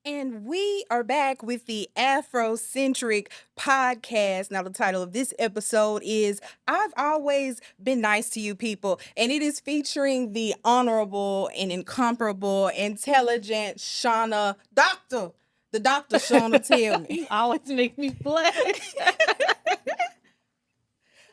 And we are back with the Afrocentric Podcast. Now, the title of this episode is I've Always Been Nice to You People. And it is featuring the honorable and incomparable, intelligent the Dr. Shonna Tillman. You always make me blush.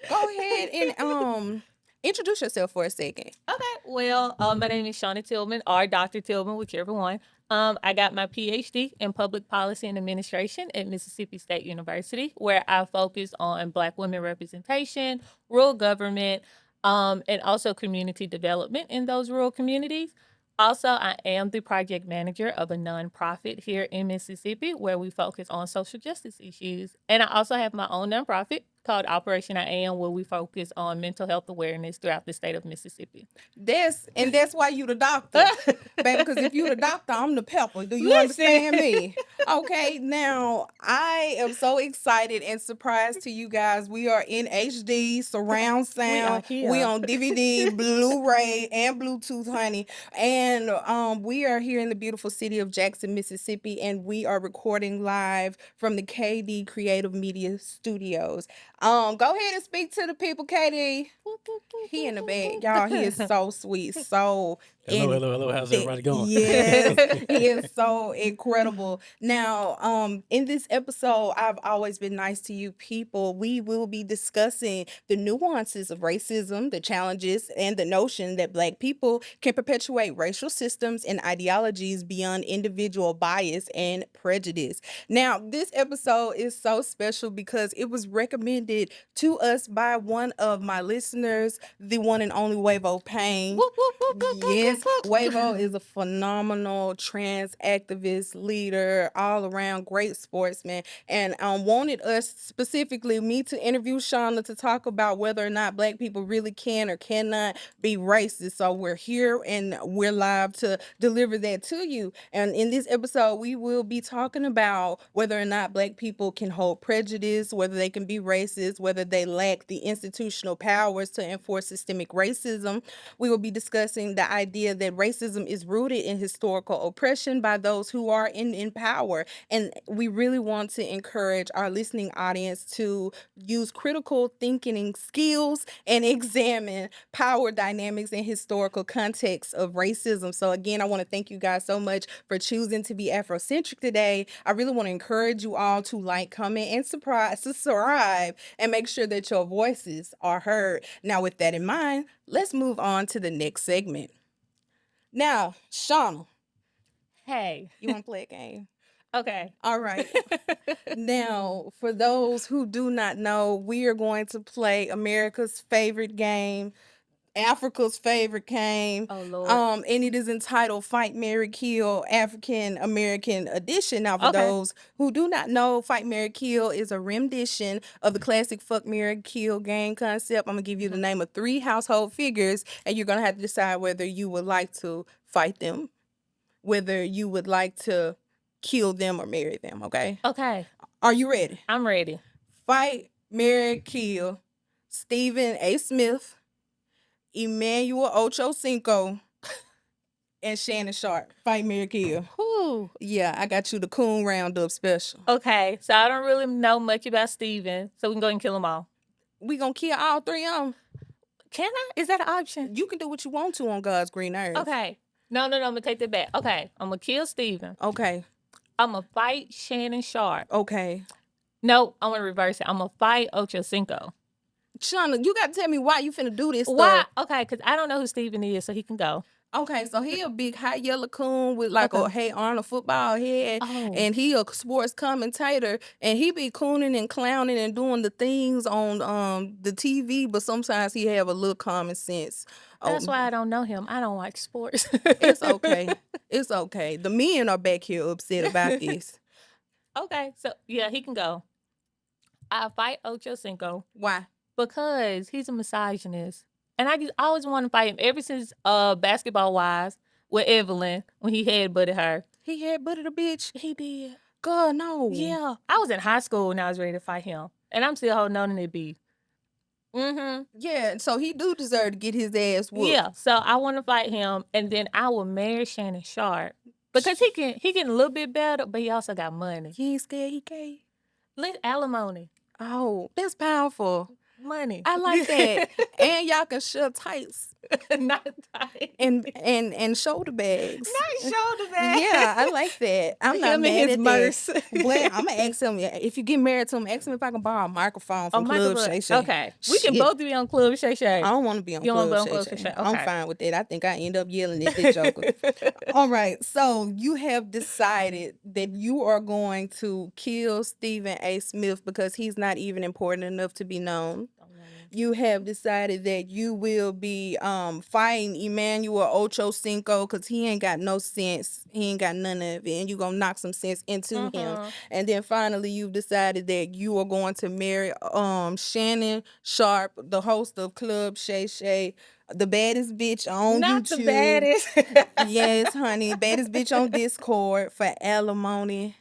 Go ahead and introduce yourself for a second. Okay, well, my name is Shonna Tillman, or Dr. Tillman, whichever one. I got my PhD in public policy and administration at Mississippi State University, where I focus on Black women representation, rural government, and also community development in those rural communities. Also, I am the project manager of a nonprofit here in Mississippi where we focus on social justice issues. And I also have my own nonprofit called Operation I Am, where we focus on mental health awareness throughout the state of Mississippi. That's why you the doctor, baby. Because if you the doctor, I'm the pepper. Do you Listen. understand me? Okay. Now I am so excited and surprised to you guys. We are in HD surround sound. We on DVD, Blu-ray, and Bluetooth, honey. And we are here in the beautiful city of Jackson, Mississippi, and we are recording live from the KD Creative Media Studios. Go ahead and speak to the people, KD. He in the bag, y'all. He is so sweet, so Hello. How's everybody going? Yes, he is so incredible. Now, in this episode, I've always been nice to you people. We will be discussing the nuances of racism, the challenges, and the notion that Black people can perpetuate racial systems and ideologies beyond individual bias and prejudice. Now, this episode is so special because it was recommended to us by one of my listeners, the one and only Wavo Payne. Yes, Wavo is a phenomenal trans activist, leader, all around great sportsman, and wanted us, specifically me, to interview Shonna to talk about whether or not Black people really can or cannot be racist. So we're here and we're live to deliver that to you. And in this episode, we will be talking about whether or not Black people can hold prejudice, whether they can be racist, whether they lack the institutional powers to enforce systemic racism. We will be discussing the idea that racism is rooted in historical oppression by those who are in power. And we really want to encourage our listening audience to use critical thinking skills and examine power dynamics and historical context of racism. So again, I want to thank you guys so much for choosing to be Afrocentric today. I really want to encourage you all to like, comment, and subscribe, and make sure that your voices are heard. Now, with that in mind, let's move on to the next segment. Now, Shonna. Hey. You want to play a game? Okay. All right. Now, for those who do not know, we are going to play America's favorite game, Africa's favorite game. Oh, Lord. And it is entitled Fight, Marry, Kill, African American Edition. Now, for those who do not know, Fight, Marry, Kill is a rendition of the classic Fuck, Marry, Kill game concept. I'm going to give you the name of 3 household figures, and you're going to have to decide whether you would like to fight them, whether you would like to kill them or marry them, okay? Okay. Are you ready? I'm ready. Fight, marry, kill Stephen A. Smith, Emmanuel Ocho Cinco, and Shannon Sharp. Fight, marry, kill. Whew. Yeah, I got you the Coon Roundup special. Okay, so I don't really know much about Steven, so we can go and kill them all. We gonna kill all 3 of them. Can I? Is that an option? You can do what you want to on God's green earth. Okay. No, I'm going to take that back. Okay, I'm going to kill Steven. Okay. I'm going to fight Shannon Sharp. Okay. No, I'm going to reverse it. I'm going to fight Ocho Cinco. Shonna, you got to tell me why you finna do this Why? stuff. Okay, because I don't know who Steven is, so he can go. Okay, so he a big high yellow coon with like a Hey Arnold football head, and he a sports commentator, and he be cooning and clowning and doing the things on the TV, but sometimes he have a little common sense. That's why I don't know him. I don't watch sports. It's okay. It's okay. The men are back here upset about this. Okay, so yeah, he can go. I fight Ocho Cinco. Why? Because he's a misogynist. And I always want to fight him ever since Basketball Wives with Evelyn when he headbutted her. He headbutted a bitch? He did. God, no. Yeah. I was in high school when I was ready to fight him. And I'm still holding on to that beef. Mm-hmm. Yeah, so he do deserve to get his ass whooped. Yeah, so I want to fight him, and then I will marry Shannon Sharp Because he getting a little bit better, but he also got money. He ain't scared he gay. Alimony. Oh, that's powerful. Money. I like that. And y'all can share tights Not tight. and shoulder bags. Not shoulder bag. Yeah, I like that. I'm not Him and mad his at merce. that. Well, I'm gonna ask him if you get married to him. Ask him if I can borrow a microphone from Club Michael, Shay Shay. okay. We can Shit. both be on Club Shay Shay. I don't want to be on You don't Club wanna be on Shay Club Shay. Shay Shay. I'm Okay. fine with that. I think I end up yelling at this joker. All right, so you have decided that you are going to kill Stephen A. Smith because he's not even important enough to be known. You have decided that you will be fighting Emmanuel Ocho Cinco because he ain't got no sense. He ain't got none of it. And you're going to knock some sense into him. And then finally, you've decided that you are going to marry Shannon Sharp, the host of Club Shay Shay, the baddest bitch on Not YouTube. the baddest. Yes, honey. Baddest bitch on Discord for alimony.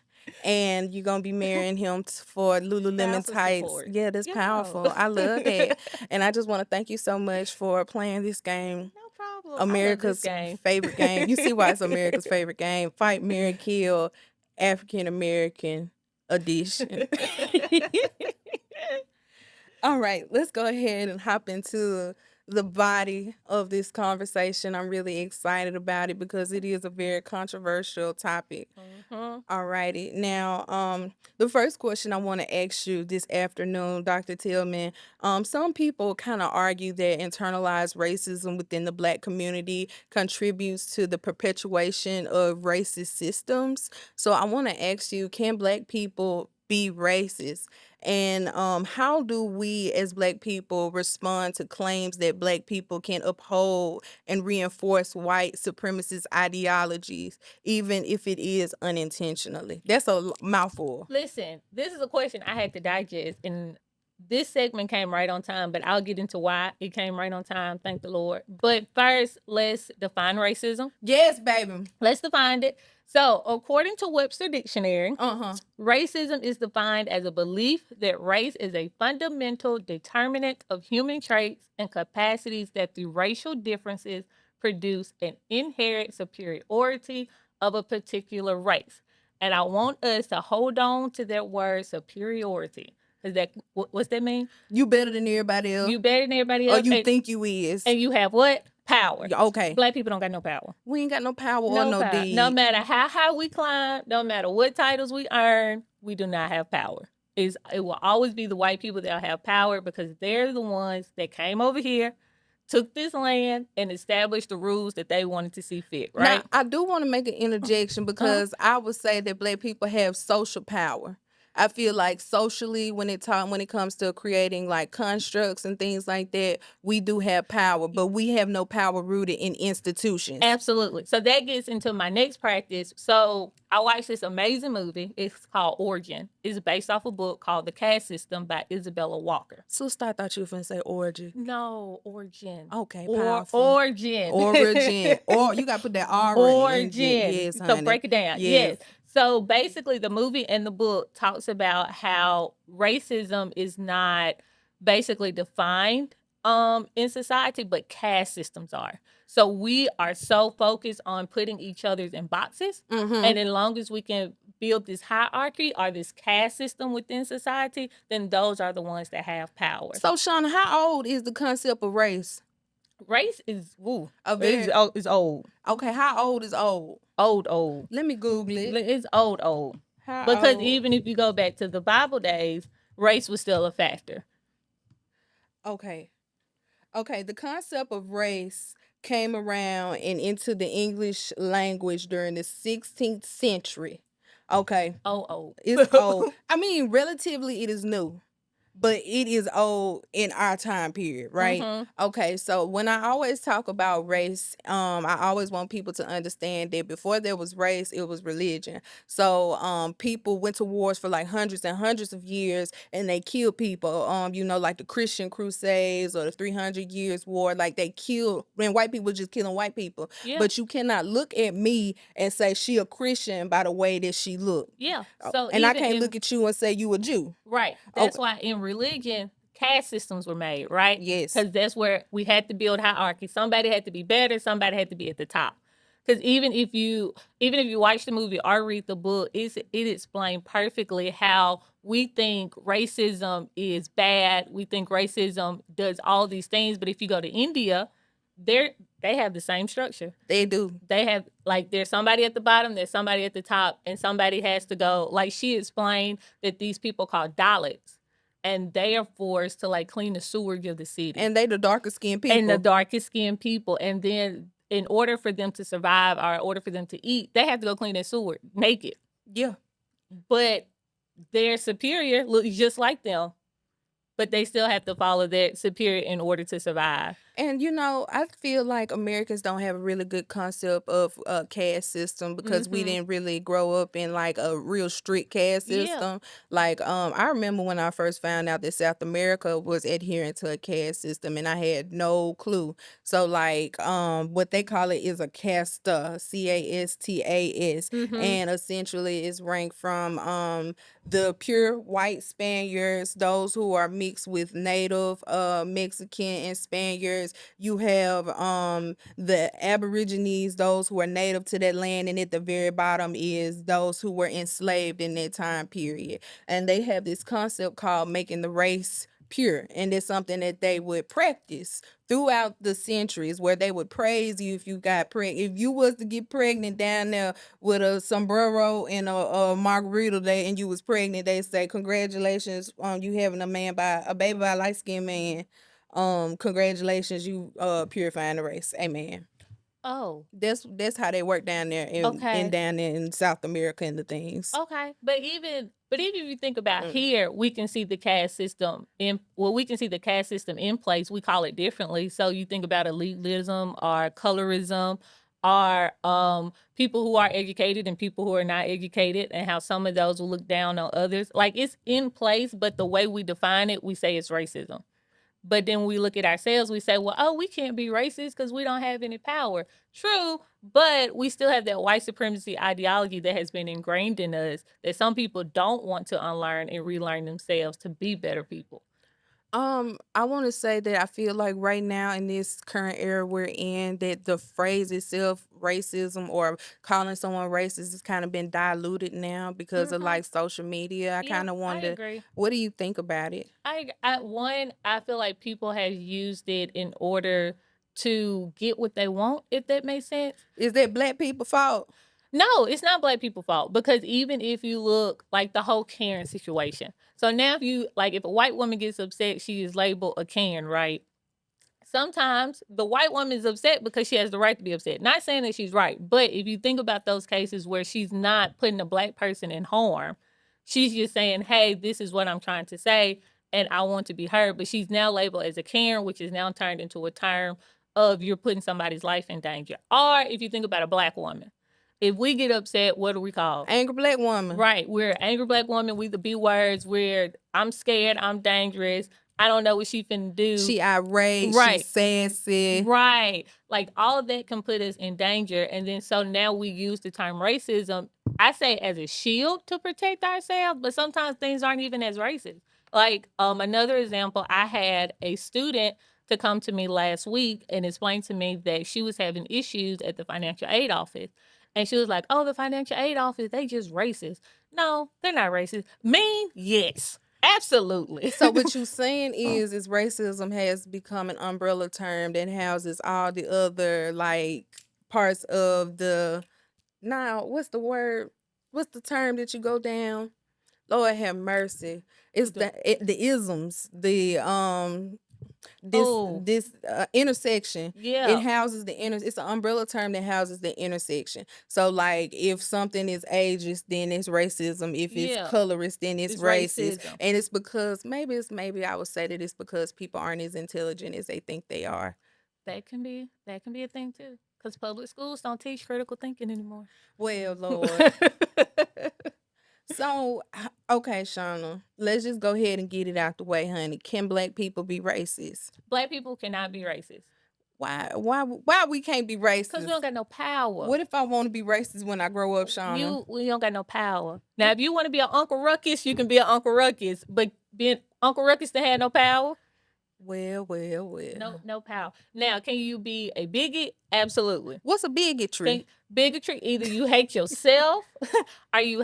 And you're going to be marrying him for Lululemon Spousal tights. support. Yeah, that's Yo. powerful. I love that. And I just want to thank you so much for playing this game. No problem. America's favorite game. You see why it's America's favorite game. Fight, marry, kill, African-American edition. All right, let's go ahead and hop into the body of this conversation. I'm really excited about it because it is a very controversial topic. All righty. Now, the first question I want to ask you this afternoon, Dr. Tillman, some people kind of argue that internalized racism within the Black community contributes to the perpetuation of racist systems. So I want to ask you, can Black people be racist? And how do we as Black people respond to claims that Black people can uphold and reinforce white supremacist ideologies, even if it is unintentionally? That's a mouthful. Listen, this is a question I had to digest, and this segment came right on time, but I'll get into why it came right on time. Thank the Lord. But first, let's define racism. Yes, baby. Let's define it. So, according to Webster Dictionary, racism is defined as a belief that race is a fundamental determinant of human traits and capacities that through racial differences produce an inherent superiority of a particular race. And I want us to hold on to that word superiority. Is that what's that mean? You better than everybody else. You better than everybody or else. you think you is. And you have what? Power. Okay. Black people don't got no power. We ain't got no power or no power. deed. No matter how high we climb, no matter what titles we earn, we do not have power. It will always be the white people that have power because they're the ones that came over here, took this land, and established the rules that they wanted to see fit, right? Now, I do want to make an interjection because I would say that Black people have social power. I feel like socially, when it comes to creating like constructs and things like that, we do have power, but we have no power rooted in institutions. Absolutely. So that gets into my next practice. So I watched this amazing movie. It's called Origin. It's based off a book called The Caste System by Isabella Walker. Sister, I thought you were going to say origin. No, Origin. Okay, powerful. Origin. Origin. Or you got to put that R in. Origin. Yes, honey. So break it down. Yes. So basically, the movie and the book talks about how racism is not basically defined in society, but caste systems are. So we are so focused on putting each other's in boxes, and as long as we can build this hierarchy or this caste system within society, then those are the ones that have power. So, Shonna, how old is the concept of race? Race is is old. Okay, how old is old? Old. Let me Google it. It's old. How because old? even if you go back to the Bible days, race was still a factor. Okay, the concept of race came around and into the English language during the 16th century. Okay. Old. It's old. I mean, relatively it is new, but it is old in our time period, right? Okay, so when I always talk about race, I always want people to understand that before there was race, it was religion. So people went to wars for like hundreds and hundreds of years, and they killed people. Like the Christian Crusades or the 300 Years War, like they killed, when white people just killing white people. Yeah. But you cannot look at me and say she a Christian by the way that she looked. Yeah. So and I can't look at you and say you a Jew. Right. That's why in religion, caste systems were made, right? Yes. Because that's where we had to build hierarchy. Somebody had to be better. Somebody had to be at the top. Because even if you watch the movie or read the book, it explained perfectly how we think racism is bad. We think racism does all these things, but if you go to India, they have the same structure. They do. They have, like, there's somebody at the bottom, there's somebody at the top, and somebody has to go. Like, she explained that these people called Dalits, and they are forced to, like, clean the sewage of the city. And they the darker skinned people. And the darkest skinned people. And then in order for them to survive or in order for them to eat, they have to go clean their sewer naked. Yeah. But their superior looks just like them. But they still have to follow their superior in order to survive. And, you know, I feel like Americans don't have a really good concept of a caste system because we didn't really grow up in like a real strict caste system. Yeah. Like, I remember when I first found out that South America was adhering to a caste system and I had no clue. So like, what they call it is a casta, CASTAS. And essentially it's ranked from the pure white Spaniards, those who are mixed with native Mexican and Spaniards. You have the Aborigines, those who are native to that land, and at the very bottom is those who were enslaved in that time period. And they have this concept called making the race pure, and it's something that they would practice throughout the centuries, where they would praise you if you got pregnant. If you was to get pregnant down there with a sombrero and a margarita day and you was pregnant, they say congratulations on you having a baby by a light-skinned man. Congratulations, you purifying the race. Amen. Oh. That's how they work down there in down there in South America and the things. Okay. But even if you think about here, we can see the caste system we can see the caste system in place. We call it differently. So you think about elitism or colorism or people who are educated and people who are not educated, and how some of those will look down on others. Like, it's in place, but the way we define it, we say it's racism. But then we look at ourselves, we say, well, oh, we can't be racist because we don't have any power. True, but we still have that white supremacy ideology that has been ingrained in us that some people don't want to unlearn and relearn themselves to be better people. I want to say that I feel like right now in this current era we're in, that the phrase itself, racism or calling someone racist, has kind of been diluted now because of like social media. I kind of I wonder, agree. what do you think about it? I feel like people have used it in order to get what they want, if that makes sense. Is that Black people's fault? No, it's not Black people's fault, because even if you look like the whole Karen situation. So now if a white woman gets upset, she is labeled a Karen, right? Sometimes the white woman is upset because she has the right to be upset. Not saying that she's right, but if you think about those cases where she's not putting a Black person in harm, she's just saying, hey, this is what I'm trying to say, and I want to be heard. But she's now labeled as a Karen, which is now turned into a term of you're putting somebody's life in danger. Or if you think about a Black woman, if we get upset, what do we call? Angry Black woman. Right. We're an angry Black woman. We the B words. I'm scared. I'm dangerous. I don't know what she finna do. She irate. Right. She sassy. Right. Like, all of that can put us in danger. And then so now we use the term racism, I say, as a shield to protect ourselves, but sometimes things aren't even as racist. Like, another example, I had a student to come to me last week and explain to me that she was having issues at the financial aid office. And she was like, oh, the financial aid office, they just racist. No, they're not racist. Mean? Yes. Absolutely. So what you're saying is racism has become an umbrella term that houses all the other like parts of what's the word? What's the term that you go down? Lord have mercy. It's the isms, this intersection. Yeah. It houses it's an umbrella term that houses the intersection. So like, if something is ageist, then it's racism. If it's colorist, then it's racist. racism. And it's because maybe I would say that it's because people aren't as intelligent as they think they are. That can be a thing too. Because public schools don't teach critical thinking anymore. Well, Lord. So, okay, Shonna, let's just go ahead and get it out the way, honey. Can Black people be racist? Black people cannot be racist. Why we can't be racist? Because we don't got no power. What if I want to be racist when I grow up, Shonna? We don't got no power. Now, if you want to be an Uncle Ruckus, you can be an Uncle Ruckus. But being Uncle Ruckus that had no power, Well. No power. Now, can you be a bigot? Absolutely. What's a bigotry? Bigotry, either you hate yourself or you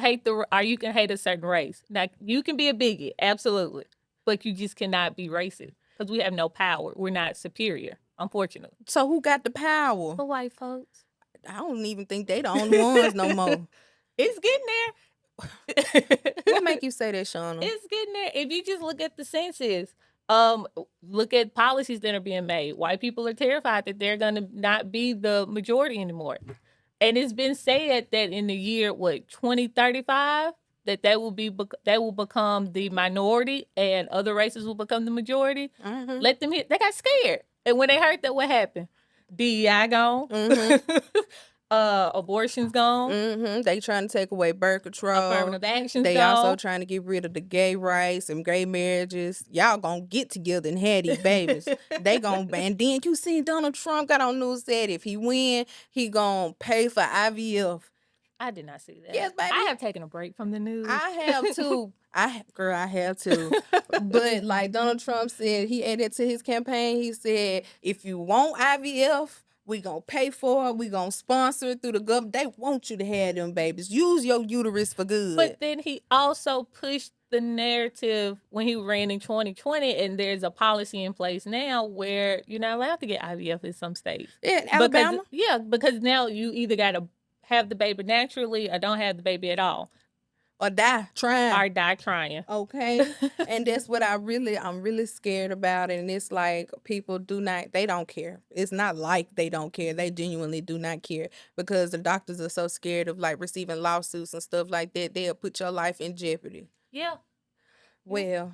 can hate a certain race. Now, you can be a bigot, absolutely, but you just cannot be racist because we have no power. We're not superior, unfortunately. So who got the power? The white folks. I don't even think they the only ones no more. It's getting there. What make you say that, Shonna? It's getting there. If you just look at the census, look at policies that are being made. White people are terrified that they're going to not be the majority anymore. And it's been said that in the year 2035 that will become the minority and other races will become the majority. Mm-hmm. Let them hit. They got scared, and when they heard that, what happened? DEI gone. Mm-hmm. Abortion's gone. Mm-hmm. They trying to take away birth control. Affirmative action's They gone. also trying to get rid of the gay rights and gay marriages. Y'all gonna get together and have these babies. They gonna, and then you seen Donald Trump got on news said if he win, he gonna pay for IVF. I did not see that. Yes, baby. I have taken a break from the news. I have too. I have to. But like Donald Trump said, he added to his campaign, he said, if you want IVF, we gonna pay for it. We gonna sponsor it through the government. They want you to have them babies. Use your uterus for good. But then he also pushed the narrative when he ran in 2020, and there's a policy in place now where you're not allowed to get IVF in some states. In Alabama? Because now you either got to have the baby naturally or don't have the baby at all. Or die trying. Or die trying. Okay. And that's what I'm really scared about. And it's like people they don't care. It's not like they don't care. They genuinely do not care because the doctors are so scared of like receiving lawsuits and stuff like that. They'll put your life in jeopardy. Yeah. Well,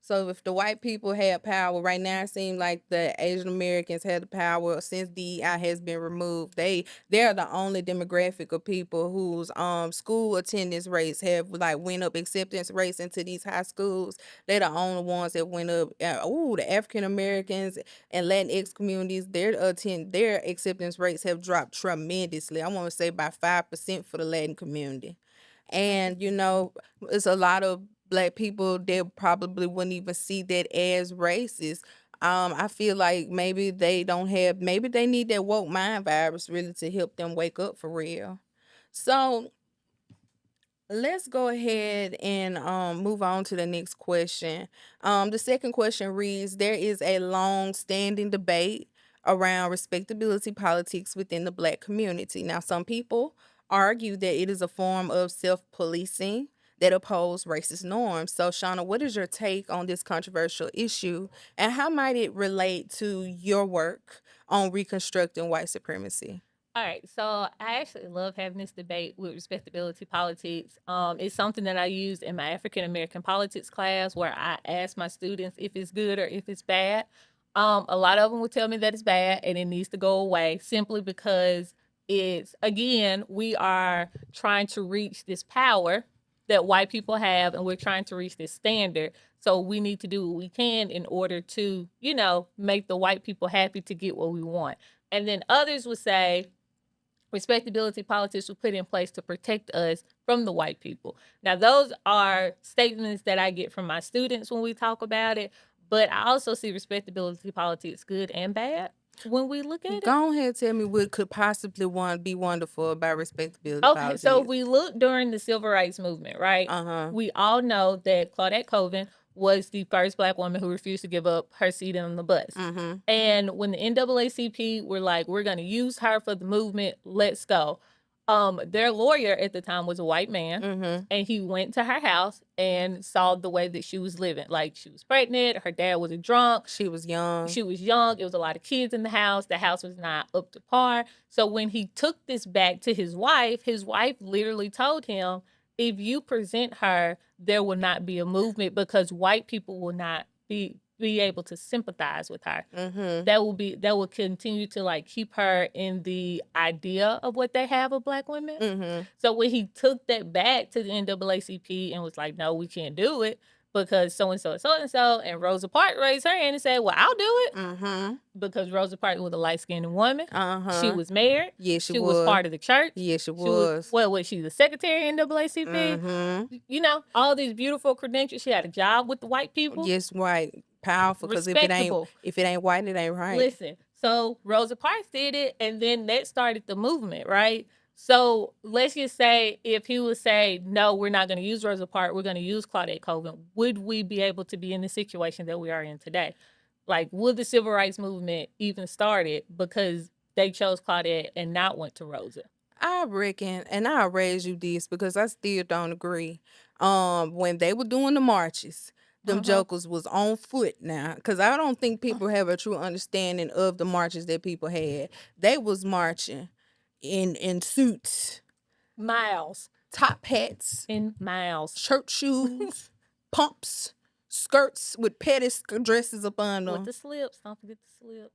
so if the white people had power right now, it seems like the Asian Americans had the power since DEI has been removed. They're the only demographic of people whose school attendance rates have like went up, acceptance rates into these high schools. They're the only ones that went up. The African Americans and Latinx communities, their acceptance rates have dropped tremendously. I want to say by 5% for the Latin community. And it's a lot of Black people that probably wouldn't even see that as racist. I feel like maybe they need that woke mind virus really to help them wake up for real. So let's go ahead and move on to the next question. The second question reads, there is a long-standing debate around respectability politics within the Black community. Now, some people argue that it is a form of self-policing that oppose racist norms. So, Shonna, what is your take on this controversial issue, and how might it relate to your work on reconstructing white supremacy? All right, so I actually love having this debate with respectability politics. It's something that I used in my African American politics class where I ask my students if it's good or if it's bad. A lot of them will tell me that it's bad and it needs to go away simply because we are trying to reach this power that white people have, and we're trying to reach this standard. So we need to do what we can in order to, make the white people happy to get what we want. And then others would say respectability politics were put in place to protect us from the white people. Now, those are statements that I get from my students when we talk about it, but I also see respectability politics good and bad when we look at it. Go ahead and tell me what could possibly be wonderful about respectability Okay, politics. so if we look during the Civil Rights Movement, right? We all know that Claudette Colvin was the first Black woman who refused to give up her seat on the bus. And when the NAACP were like, we're going to use her for the movement, let's go. Their lawyer at the time was a white man, and he went to her house and saw the way that she was living. Like, she was pregnant, her dad was a drunk. She was young. It was a lot of kids in the house. The house was not up to par. So when he took this back to his wife literally told him, if you present her, there will not be a movement because white people will not be able to sympathize with her. That will continue to like keep her in the idea of what they have of Black women. So when he took that back to the NAACP and was like, no, we can't do it because so-and-so and so-and-so, and Rosa Parks raised her hand and said, well, I'll do it. Because Rosa Parks was a light-skinned woman. She was married. Yes, she was part of the church. Yes, she was. Was she the secretary in NAACP? All these beautiful credentials. She had a job with the white people. Yes, right. Powerful, because respectable. if it ain't white, it ain't right. Listen, so Rosa Parks did it, and then that started the movement, right? So let's just say if he would say, no, we're not going to use Rosa Parks, we're going to use Claudette Colvin, would we be able to be in the situation that we are in today? Like, would the civil rights movement even started because they chose Claudette and not went to Rosa? I reckon, and I'll raise you this because I still don't agree. When they were doing the marches, them jokers was on foot now, because I don't think people have a true understanding of the marches that people had. They was marching in suits, Miles. top hats, In miles. church shoes, pumps, skirts with petty dresses up on them, With the slips. Don't forget the slips.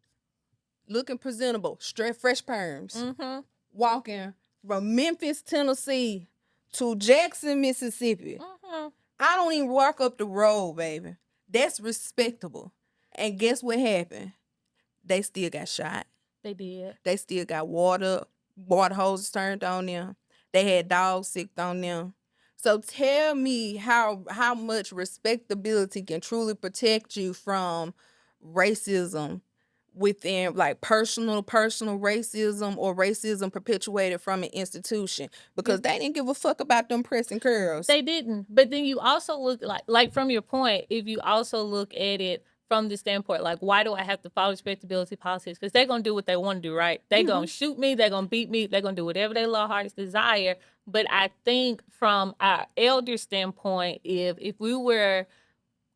looking presentable, straight fresh perms, Mm-hmm. walking from Memphis, Tennessee to Jackson, Mississippi. Mm-hmm. I don't even walk up the road, baby. That's respectable. And guess what happened? They still got shot. They did. They still got water hoses turned on them. They had dogs sick on them. So tell me how much respectability can truly protect you from racism within, like, personal racism or racism perpetuated from an institution, because they didn't give a fuck about them pressing curls. They didn't. But then you also look like from your point, if you also look at it from the standpoint, like, why do I have to follow respectability policies? Because they're going to do what they want to do, right? They're going to shoot me. They're going to beat me. They're going to do whatever their little hearts desire. But I think from our elder standpoint, if we were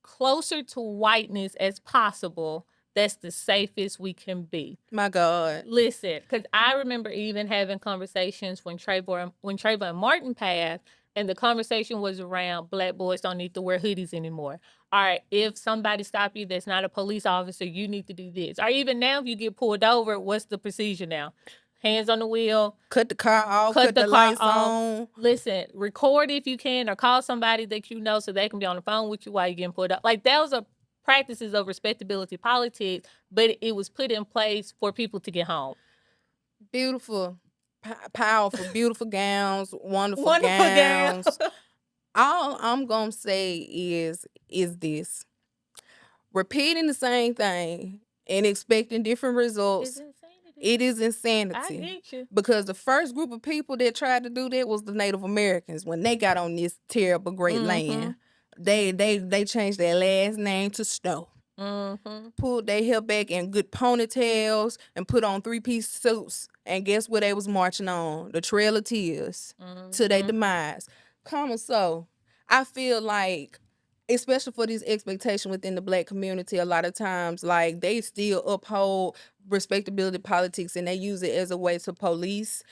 closer to whiteness as possible, that's the safest we can be. My God. Listen, because I remember even having conversations when Trayvon Martin passed, and the conversation was around Black boys don't need to wear hoodies anymore. All right, if somebody stop you that's not a police officer, you need to do this. Or even now, if you get pulled over, what's the procedure now? Hands on the wheel. Cut the car off, cut the lights on. Listen, record if you can, or call somebody that you know so they can be on the phone with you while you're getting pulled up. Like, those are practices of respectability politics, but it was put in place for people to get home. Beautiful, powerful, beautiful gowns, wonderful gowns. All I'm gonna say is this: repeating the same thing and expecting different results. It's insanity. It is I insanity. get you. Because the first group of people that tried to do that was the Native Americans. When they got on this terrible great land, they changed their last name to Snow. Pulled their hair back in good ponytails and put on 3-piece suits. And guess what they was marching on? The Trail of Tears to their demise. So I feel like, especially for this expectation within the Black community, a lot of times, like, they still uphold respectability politics, and they use it as a way to police.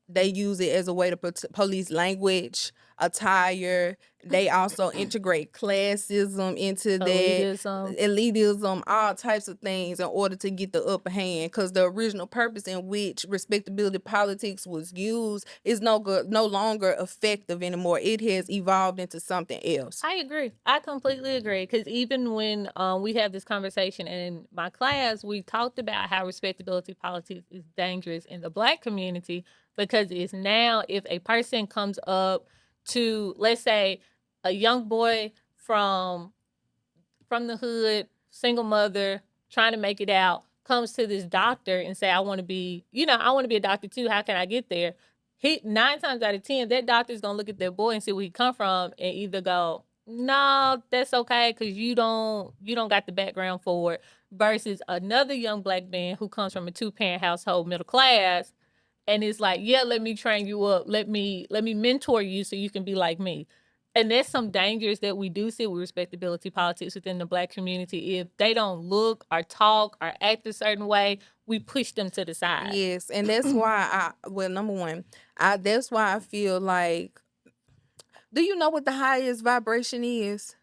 They use it as a way to police language, attire. They also integrate classism into elitism, all types of things in order to get the upper hand. Because the original purpose in which respectability politics was used is no longer effective anymore. It has evolved into something else. I agree. I completely agree. Because even when we have this conversation in my class, we talked about how respectability politics is dangerous in the Black community, because it's now, if a person comes up to, let's say, a young boy from the hood, single mother, trying to make it out, comes to this doctor and say, I want to be a doctor too. How can I get there? 9 times out of 10, that doctor's going to look at that boy and see where he come from and either go, no, that's okay, because you don't got the background for it, versus another young Black man who comes from a 2-parent household, middle class, and it's like, yeah, let me train you up. Let me mentor you so you can be like me. And there's some dangers that we do see with respectability politics within the Black community. If they don't look or talk or act a certain way, we push them to the side. Yes, and that's why number one, that's why I feel like, do you know what the highest vibration is?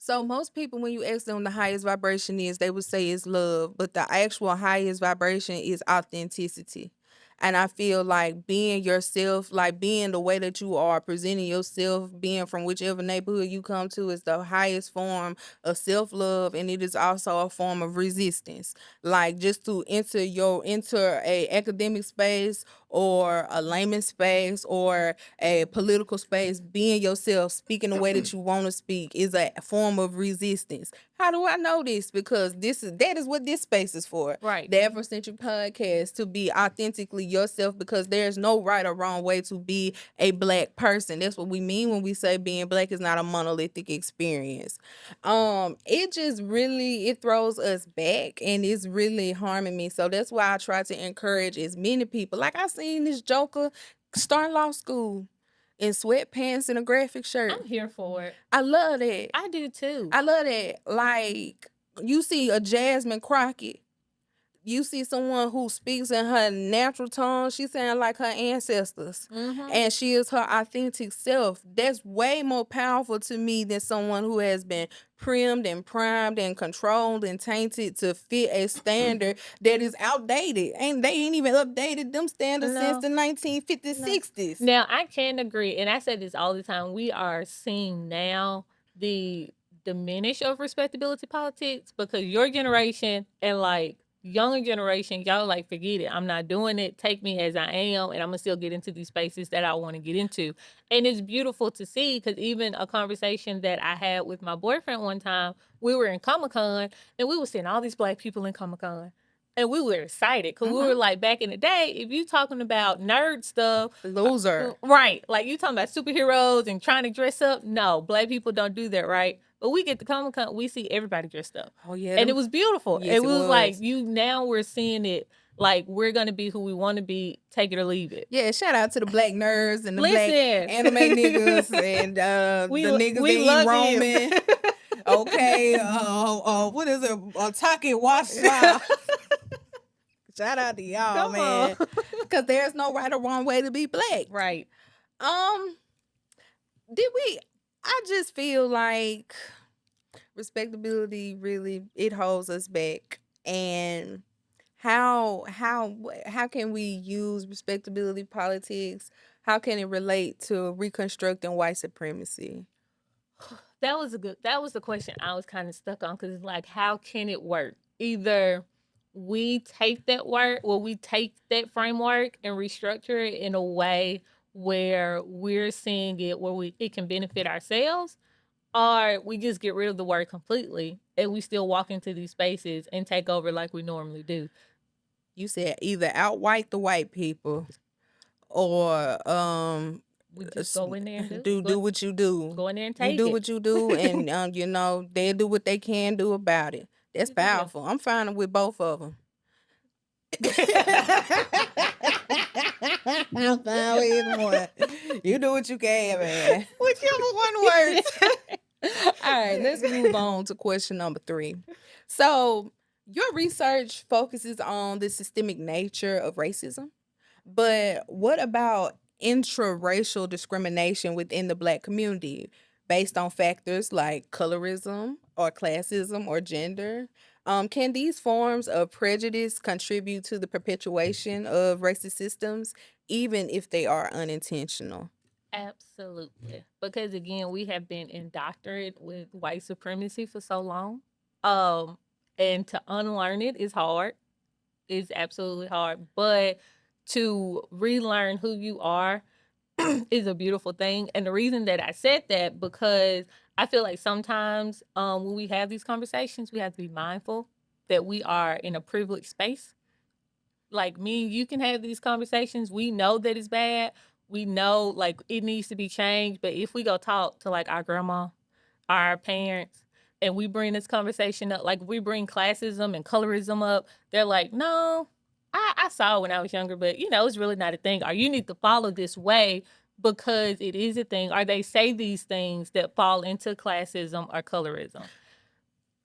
So most people, when you ask them the highest vibration is, they would say it's love, but the actual highest vibration is authenticity. And I feel like being yourself, like being the way that you are, presenting yourself, being from whichever neighborhood you come to, is the highest form of self-love, and it is also a form of resistance. Like, just to enter a academic space or a layman space or a political space, being yourself, speaking the way that you want to speak is a form of resistance. How do I know this? Because that is what this space is for. Right. The Afrocentric Podcast, to be authentically yourself, because there's no right or wrong way to be a Black person. That's what we mean when we say being Black is not a monolithic experience. It just really, it throws us back, and it's really harming me. So that's why I try to encourage as many people. Like, I seen this joker start law school in sweatpants and a graphic shirt. I'm here for it. I love that. I do too. I love that. Like, you see a Jasmine Crockett, you see someone who speaks in her natural tongue. She sounds like her ancestors, and she is her authentic self. That's way more powerful to me than someone who has been primed and primed and controlled and tainted to fit a standard that is outdated. They ain't even updated them standards since the 1950s, 60s. Now, I can agree, and I say this all the time. We are seeing now the diminish of respectability politics, because your generation and like younger generation, y'all like, forget it. I'm not doing it. Take me as I am, and I'm gonna still get into these spaces that I want to get into. And it's beautiful to see, because even a conversation that I had with my boyfriend one time, we were in Comic-Con, and we were seeing all these Black people in Comic-Con. And we were excited, because we were like, back in the day, if you talking about nerd stuff, loser. Right. Like, you talking about superheroes and trying to dress up. No, Black people don't do that, right? But we get to Comic-Con, we see everybody dressed up. Oh, yeah. And it was beautiful. Yes, it was like, now we're seeing it like we're going to be who we want to be, take it or leave it. Yeah, shout out to the Black nerds and the Black anime niggas and the niggas that eat Roman. Okay, what is it? Taki Wash. Shout out to y'all, man. Because there's no right or wrong way to be Black. Right. I just feel like respectability really, it holds us back. And how can we use respectability politics? How can it relate to reconstructing white supremacy? That was the question I was kind of stuck on, because it's like, how can it work? Either we take that that framework and restructure it in a way where we're seeing it where it can benefit ourselves, or we just get rid of the word completely and we still walk into these spaces and take over like we normally do. You said either out-white the white people, or we just go in there and do what you do. Go in there and take it. You do what you do, and they'll do what they can do about it. That's powerful. I'm fine with both of them. I'm fine with either one. You do what you can, man. Whichever one works. All right, let's move on to question number 3. So, your research focuses on the systemic nature of racism, but what about intraracial discrimination within the Black community based on factors like colorism or classism or gender? Can these forms of prejudice contribute to the perpetuation of racist systems, even if they are unintentional? Absolutely. Because again, we have been indoctrinated with white supremacy for so long. And to unlearn it is hard. It's absolutely hard. But to relearn who you are is a beautiful thing. And the reason that I said that, because I feel like sometimes when we have these conversations, we have to be mindful that we are in a privileged space. Like, me and you can have these conversations. We know that it's bad. We know, like, it needs to be changed. But if we go talk to, like, our grandma, our parents, and we bring this conversation up, like, we bring classism and colorism up, they're like, no, I saw it when I was younger, but, it's really not a thing. Or you need to follow this way because it is a thing. Or they say these things that fall into classism or colorism.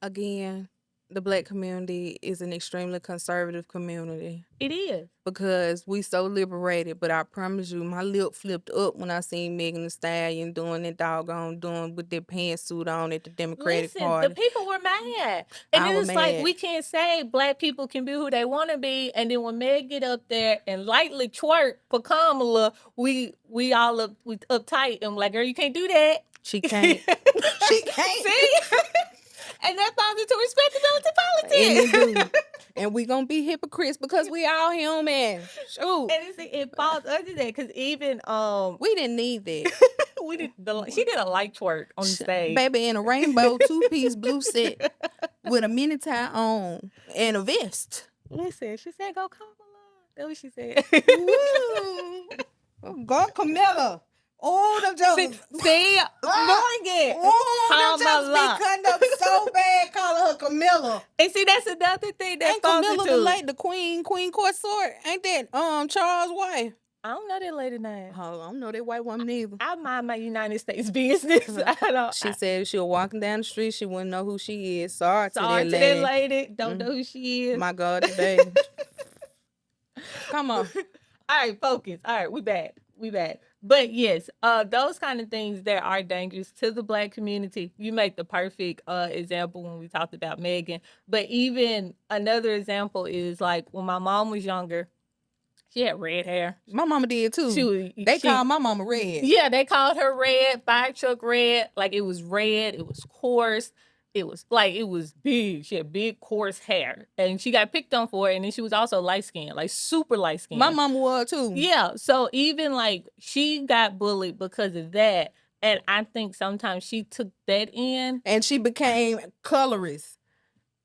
Again, the Black community is an extremely conservative community. It is. Because we so liberated, but I promise you, my lip flipped up when I seen Megan Thee Stallion doing with their pantsuit on at the Democratic Party. The people were mad. And then it's like, we can't say Black people can be who they want to be, and then when Meg get up there and lightly twerk for Kamala, we all uptight and like, girl, you can't do that. She can't. She can't. See? And that falls into respectability politics. And we gonna be hypocrites because we all human. Shoot. And it falls under that because even We didn't need that. she did a light twerk on the stage. Baby in a rainbow 2-piece blue set with a mini tie on and a vest. Listen, she said, "Go Kamala." That's what she said. Woo. Go Camilla. Oh, them jokes. See, Morgan. Oh, them jokes be cutting up so bad, calling her Camilla. And see, that's another thing that Ain't falls Camilla into the late, the queen consort? Ain't that Charles' wife? I don't know that lady name. Oh, I don't know that white woman either. I mind my United States business. She said if she was walking down the street, she wouldn't know who she is. Sorry to Sorry that to lady. that lady. Don't know who she is. My God, today. Come on. All right, focus. All right, we back. But yes, those kind of things that are dangerous to the Black community. You make the perfect example when we talked about Megan. But even another example is like when my mom was younger, she had red hair. My mama did too. They called my mama red. Yeah, they called her red, fire truck red. Like it was red, it was coarse. It was big. She had big, coarse hair. And she got picked on for it. And then she was also light-skinned, like super light-skinned. My mama was too. Yeah. So even like she got bullied because of that. And I think sometimes she took that in. And she became colorist.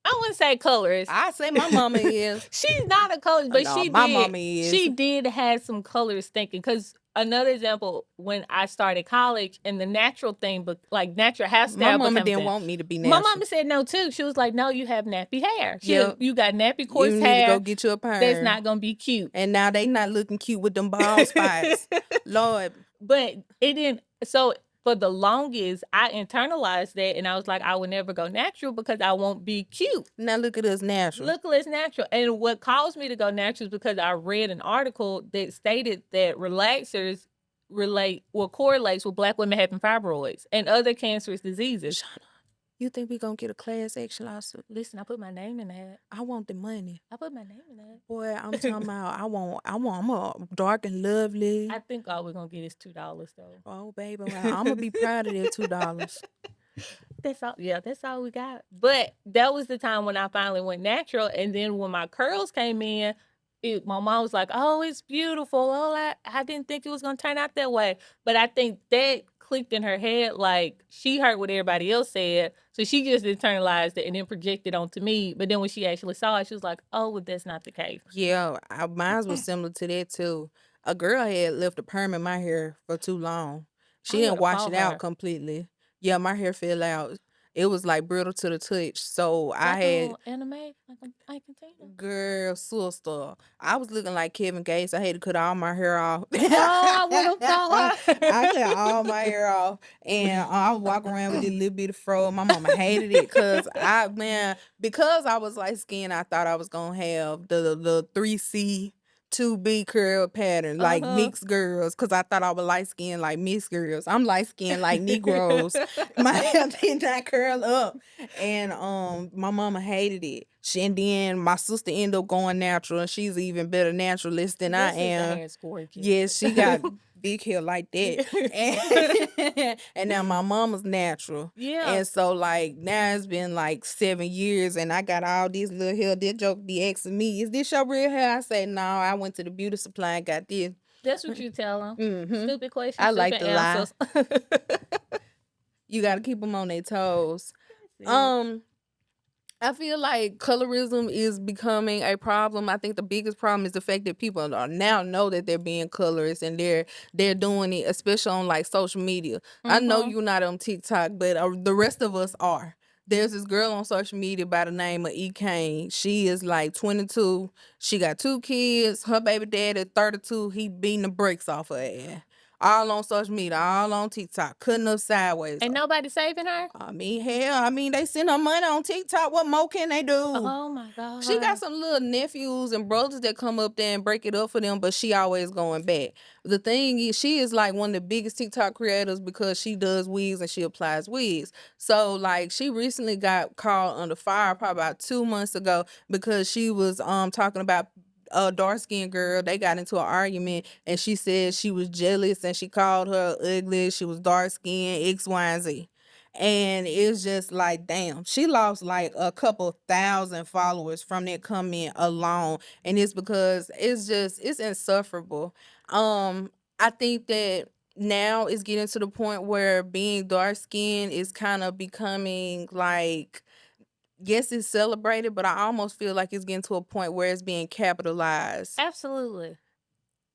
I wouldn't say colorist. I say my mama is. She's not a colorist, but my mama is. She did have some colorist thinking. Because another example, when I started college and the natural thing, but like natural hairstyle. My mama didn't want me to be natural. My mama said no too. She was like, "No, you have nappy hair. Yep. You got nappy coarse you hair. Need to go get you a perm. That's not gonna be cute." And now they not looking cute with them bald spots. Lord. But it didn't. So for the longest, I internalized that, and I was like, I would never go natural because I won't be cute. Now look at us natural. Look at us natural. And what caused me to go natural is because I read an article that stated that relaxers correlates with Black women having fibroids and other cancerous diseases. Shonna, you think we gonna get a class action lawsuit? Listen, I put my name in that. I want the money. I put my name in that. Boy, I'm talking about. I'm a dark and lovely. I think all we're gonna get is $2 though. Oh, baby, I'm gonna be proud of that $2. That's all. Yeah, that's all we got. But that was the time when I finally went natural, and then when my curls came in, my mom was like, "Oh, it's beautiful. Oh, I didn't think it was gonna turn out that way." But I think that clicked in her head, like she heard what everybody else said, so she just internalized it and then projected onto me. But then when she actually saw it, she was like, "Oh, well, that's not the case." Yeah, mine was similar to that too. A girl had left a perm in my hair for too long. She didn't wash it out completely. Yeah, my hair fell out. It was like brittle to the touch. So Like I had anime, like a container. girl sister. I was looking like Kevin Gates. I had to cut all my hair off. Oh, I would have thought. I cut all my hair off, and I was walking around with this little bit of fro. My mama hated it because I was light skinned. I thought I was gonna have the 3C 2B curl pattern like mixed girls, because I thought I was light skinned like mixed girls. I'm light skinned like Negroes. My hair did not curl up, and my mama hated it. And then my sister ended up going natural, and she's even better naturalist than I am. Yes, she got big hair like that. And now my mama's natural. Yeah. And so like now it's been like 7 years and I got all this little hair. This joke be asking me, "Is this your real hair?" I say, "No, I went to the beauty supply and got this." That's what you tell them. Mm-hmm. Stupid questions. I like to lie. Answers. You got to keep them on their toes. I feel like colorism is becoming a problem. I think the biggest problem is the fact that people are now know that they're being colorist and they're doing it, especially on like social media. I know you're not on TikTok, but the rest of us are. There's this girl on social media by the name of E. Kane. She is like 22. She got 2 kids. Her baby dad is 32. He beating the brakes off her ass. All on social media, all on TikTok, cutting up sideways. Ain't nobody saving her? I mean, hell, they send her money on TikTok. What more can they do? Oh, my God. She got some little nephews and brothers that come up there and break it up for them, but she always going back. The thing is, she is like one of the biggest TikTok creators because she does wigs and she applies wigs. So, like, she recently got called under fire probably about 2 months ago because she was talking about a dark-skinned girl. They got into an argument and she said she was jealous and she called her ugly. She was dark-skinned, X, Y, and Z. And it's just like, damn, she lost like a couple thousand followers from that comment alone. And it's because it's insufferable. I think that now it's getting to the point where being dark skinned is kind of becoming like, yes, it's celebrated, but I almost feel like it's getting to a point where it's being capitalized. Absolutely.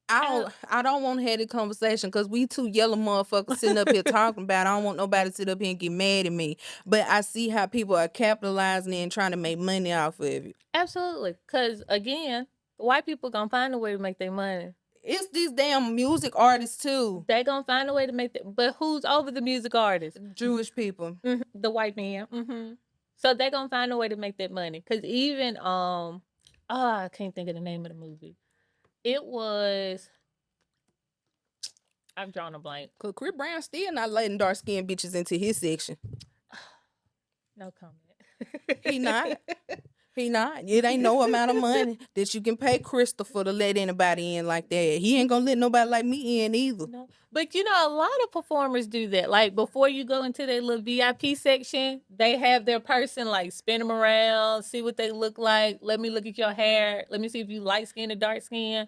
I don't want to have this conversation because we two yellow motherfuckers sitting up here talking about it. I don't want nobody to sit up here and get mad at me. But I see how people are capitalizing and trying to make money off of it. Absolutely. Because, again, white people going to find a way to make their money. It's these damn music artists too. They going to find a way to make it. But who's over the music artists? Jewish people. Mm-hmm. The white man. Mm-hmm. So they going to find a way to make that money. Because even, I can't think of the name of the movie. It was, I've drawn a blank. Cause Chris Brown still not letting dark skinned bitches into his section. No comment. He not. He not. It ain't no amount of money that you can pay Christopher to let anybody in like that. He ain't gonna let nobody like me in either. No. But you know, a lot of performers do that. Like before you go into their little VIP section, they have their person like spin them around, see what they look like. Let me look at your hair. Let me see if you light skin or dark skin.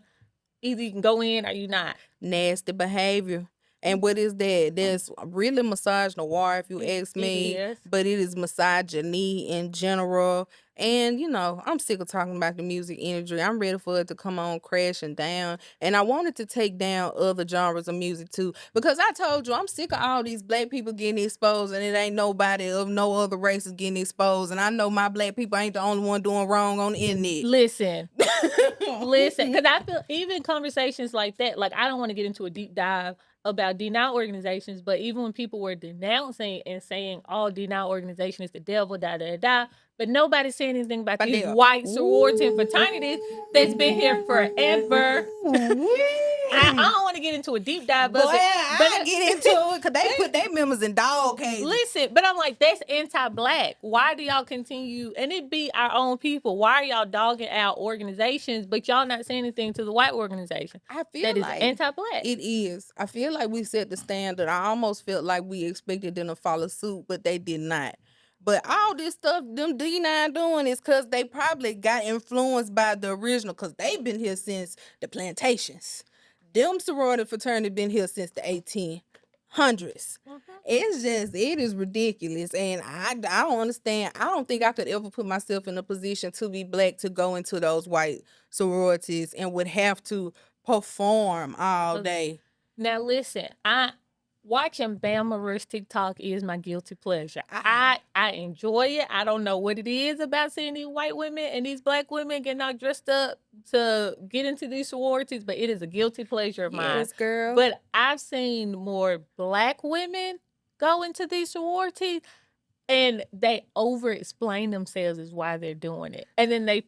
Either you can go in or you not. Nasty behavior. And what is that? There's really massage noir, if you ask me. But it is misogyny in general. And, you know, I'm sick of talking about the music industry. I'm ready for it to come on crashing down. And I wanted to take down other genres of music, too. Because I told you, I'm sick of all these black people getting exposed. And it ain't nobody of no other races getting exposed. And I know my black people ain't the only one doing wrong on the internet. Listen. Because I feel even conversations like that, like I don't want to get into a deep dive about denial organizations, but even when people were denouncing and saying all denial organization is the devil, but nobody's saying anything about these white sorority and fraternities that's been here forever. I don't want to get into a deep dive, but I get into it because they put their members in dog cages. Listen, but I'm like, that's anti-black. Why do y'all continue? And it be our own people. Why are y'all dogging out organizations, but y'all not saying anything to the white organization? I feel that like is anti-black. It is. I feel like we set the standard. I almost felt like we expected them to follow suit, but they did not. But all this stuff them D9 doing is because they probably got influenced by the original, because they've been here since the plantations. Them sorority fraternity been here since the 1800s. It is ridiculous. And I don't understand. I don't think I could ever put myself in a position to be black to go into those white sororities and would have to perform all day. Now listen, watching Bama Rush TikTok is my guilty pleasure. I enjoy it. I don't know what it is about seeing these white women and these black women getting all dressed up to get into these sororities, but it is a guilty pleasure of mine. Yes, girl. But I've seen more black women go into these sororities and they over-explain themselves as why they're doing it. And then their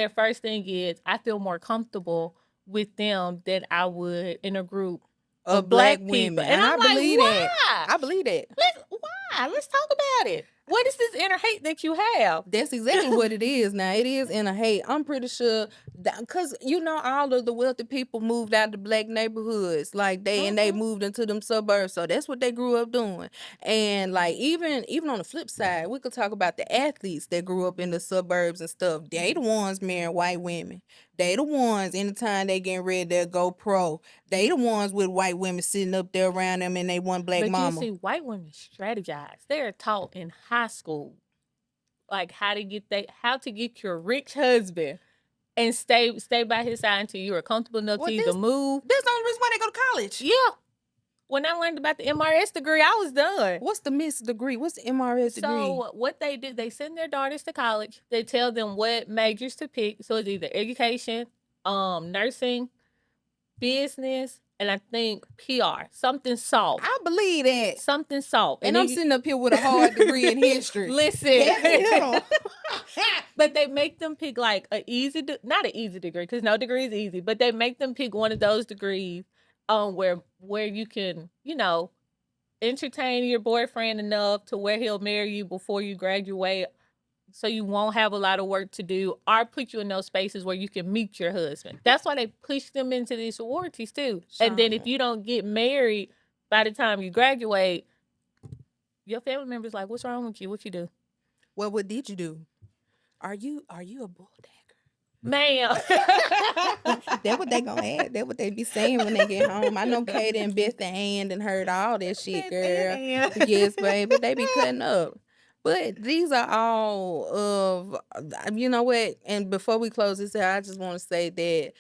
first thing is, I feel more comfortable with them than I would in a group of black women. And I'm like, believe why? that. I believe that. Why? Let's talk about it. What is this inner hate that you have? That's exactly what it is now. It is inner hate. I'm pretty sure because, you know, all of the wealthy people moved out of black neighborhoods. Like and they moved into them suburbs. So that's what they grew up doing. And like even on the flip side, we could talk about the athletes that grew up in the suburbs and stuff. They the ones marrying white women. They the ones anytime they getting ready to go pro. They the ones with white women sitting up there around them and they one black mama. But you see, white women strategize. They're taught in high school, like how to get your rich husband and stay by his side until you are comfortable enough to either move. That's the only reason why they go to college. Yeah. When I learned about the MRS degree, I was done. What's the MIS degree? What's the MRS degree? So what they do, they send their daughters to college. They tell them what majors to pick. So it's either education, nursing, business, and I think PR. Something soft. I believe that. Something soft. And I'm sitting up here with a hard degree in history. Listen. But they make them pick like not an easy degree, because no degree is easy, but they make them pick one of those degrees where you can, you know, entertain your boyfriend enough to where he'll marry you before you graduate, so you won't have a lot of work to do, or put you in those spaces where you can meet your husband. That's why they push them into these sororities too. And then if you don't get married by the time you graduate, Your family members like, what's wrong with you? What you do? Well, what did you do? Are you a bull Ma'am. That's what they gonna add. That's what they be saying when they get home. I know Katie and Beth and Ann and heard all that shit, girl. Yes, baby. They be cutting up. But these are all of, you know what? And before we close this out, I just want to say that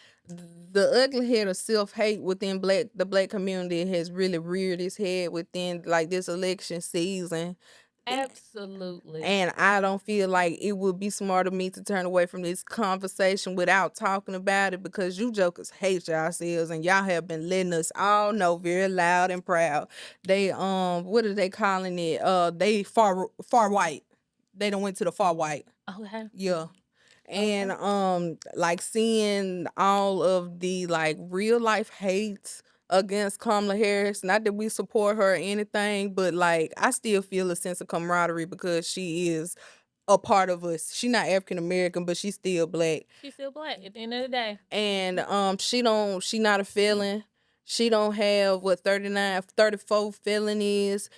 the ugly head of self-hate within the black community has really reared its head within like this election season. Absolutely. And I don't feel like it would be smart of me to turn away from this conversation without talking about it, because you jokers hate yourselves and y'all have been letting us all know very loud and proud. They what are they calling it? They far white. They done went to the far white. Okay. Yeah. And like seeing all of the like real life hate against Kamala Harris, not that we support her or anything, but like I still feel a sense of camaraderie because she is a part of us. She's not African American, but she's still black. She's still black at the end of the day. And she not a felon. She don't have 34 felonies,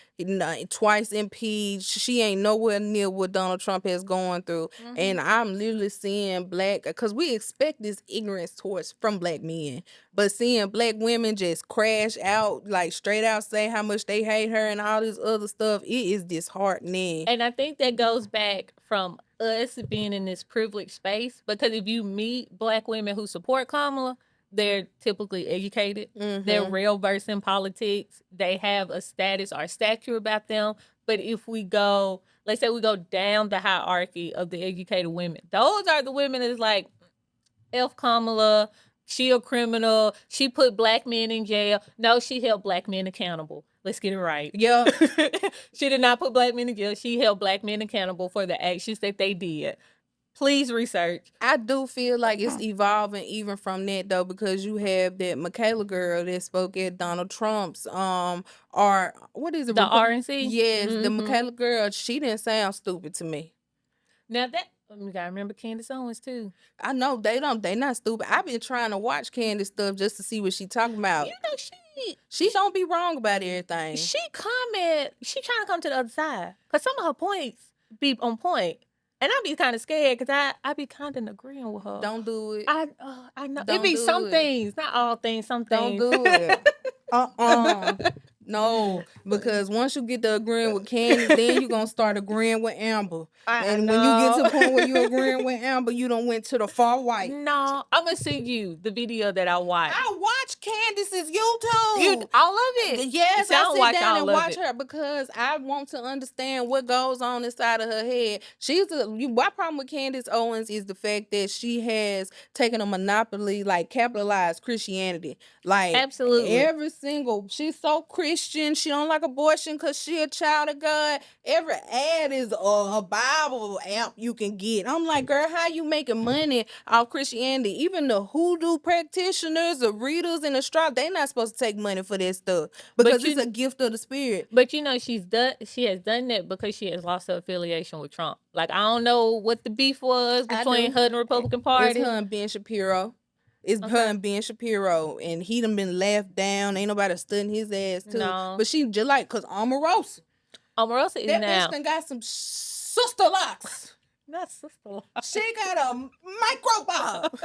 twice impeached. She ain't nowhere near what Donald Trump has gone through. Mm-hmm. And I'm literally seeing black, because we expect this ignorance from black men, but seeing black women just crash out, like straight out say how much they hate her and all this other stuff, it is disheartening. And I think that goes back from us being in this privileged space, because if you meet black women who support Kamala, they're typically educated. Mm-hmm. They're real versed in politics. They have a status or stature about them. But if we go, let's say we go down the hierarchy of the educated women, those are the women that's like, F Kamala, she a criminal. She put black men in jail. No, she held black men accountable. Let's get it right. Yeah. She did not put black men in jail. She held black men accountable for the actions that they did. Please research. I do feel like it's evolving even from that though, because you have that Michaela girl that spoke at Donald Trump's or what is it? The RNC? Yes, mm-hmm. The Michaela girl, she didn't sound stupid to me. Now that you gotta remember Candace Owens too. I know they not stupid. I've been trying to watch Candace stuff just to see what she talking about. You know she don't be wrong about everything. She trying to come to the other side, because some of her points be on point. And I be kind of scared because I be kind of agreeing with her. Don't do it. I know. It be some things, not all things, some things. Don't do it. No, because once you get to agreeing with Candy, then you're going to start agreeing with Amber. And when you get to the point where you're agreeing with Amber, you done went to the far white. No, I'm going to send you the video that I watched. I watch Candace's YouTube. All of it? Yes, I sit down and watch her because I want to understand what goes on inside of her head. My problem with Candace Owens is the fact that she has taken a monopoly, like capitalized Christianity. Like, absolutely. She's so Christian. She don't like abortion because she a child of God. Every ad is a Bible app you can get. I'm like, girl, how you making money off Christianity? Even the hoodoo practitioners, the readers, and the astrologers, they not supposed to take money for that stuff because it's a gift of the spirit. But you know, she has done that because she has lost her affiliation with Trump. Like, I don't know what the beef was between her and the Republican Party. It's her and Ben Shapiro. It's her and Ben Shapiro, and he done been laughed down. Ain't nobody studying his ass too. No. But she just like, cause Omarosa is that now. bitch done got some sister locks. Not sister locks. She got a micro bob.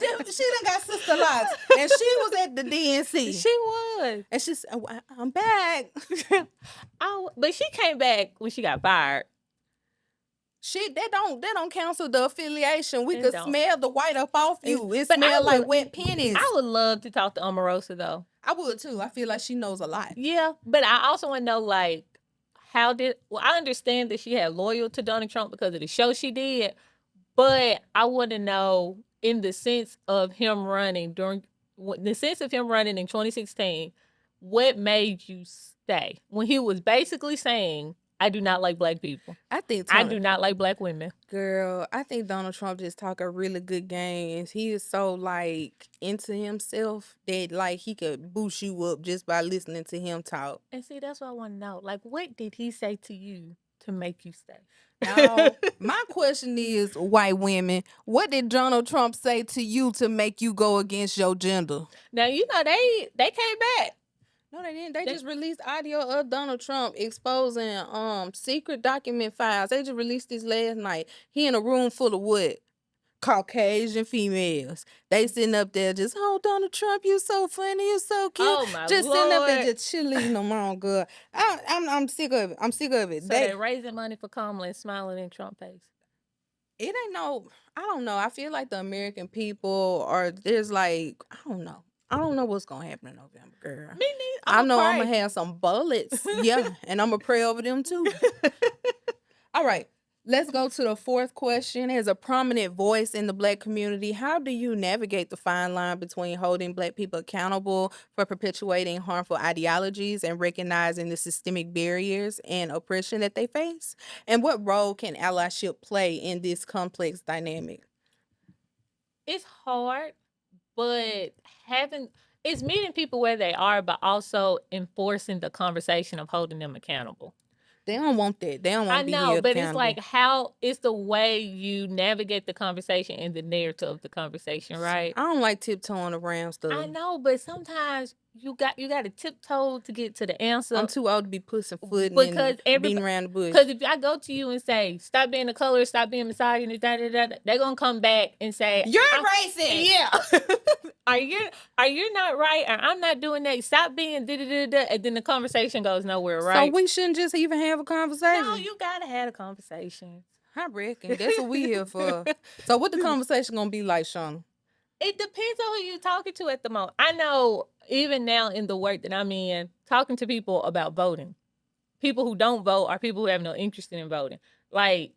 She done got sister locks, and she was at the DNC. She was, and she said, "I'm back." But she came back when she got fired. That don't cancel the affiliation. We could smell the white up off you. It smells like wet pennies. I would love to talk to Omarosa though. I would too. I feel like she knows a lot. Yeah, but I also want to know, like, I understand that she had loyal to Donald Trump because of the show she did, but I want to know, in the sense of him running in 2016, what made you stay when he was basically saying, I do not like black people. I do not like black women. Girl, I think Donald Trump just talk a really good game. And he is so, like, into himself that, like, he could boost you up just by listening to him talk. And see, that's what I want to know. Like, what did he say to you to make you stay? Now, my question is, white women, what did Donald Trump say to you to make you go against your gender? Now, you know, they came back. No, they didn't. They just released audio of Donald Trump exposing secret document files. They just released this last night. He in a room full of what? Caucasian females. They sitting up there just, oh, Donald Trump, you so funny, you so cute. Oh my just Lord. Sitting up there just chilling them on, girl. I'm sick of it. I'm sick of it. So they raising money for Kamala and smiling in Trump face. It ain't no, I don't know. I feel like the American people are, there's like, I don't know. I don't know what's gonna happen in November, girl. Me neither. I know I'm gonna have some bullets. Yeah, and I'm gonna pray over them too. All right. Let's go to the fourth question. As a prominent voice in the Black community, how do you navigate the fine line between holding Black people accountable for perpetuating harmful ideologies and recognizing the systemic barriers and oppression that they face? And what role can allyship play in this complex dynamic? It's hard, but it's meeting people where they are, but also enforcing the conversation of holding them accountable. They don't want that. They don't want to be held I know, but accountable. it's like it's the way you navigate the conversation and the narrative of the conversation, right? I don't like tiptoeing around stuff. I know, but sometimes you got to tiptoe to get to the answer. I'm too old to be pussyfooting because and beating around the bush. Because if I go to you and say, stop being a colorist, stop being misogynist, they're going to come back and say, you're racist. Yeah. Are you not right? Or I'm not doing that. Stop being da-da-da-da. And then the conversation goes nowhere, right? So we shouldn't just even have a conversation? No, you got to have a conversation. I reckon. That's what we here for. So what the conversation going to be like, Shonna? It depends on who you're talking to at the moment. I know even now in the work that I'm in, talking to people about voting, people who don't vote or people who have no interest in voting, like,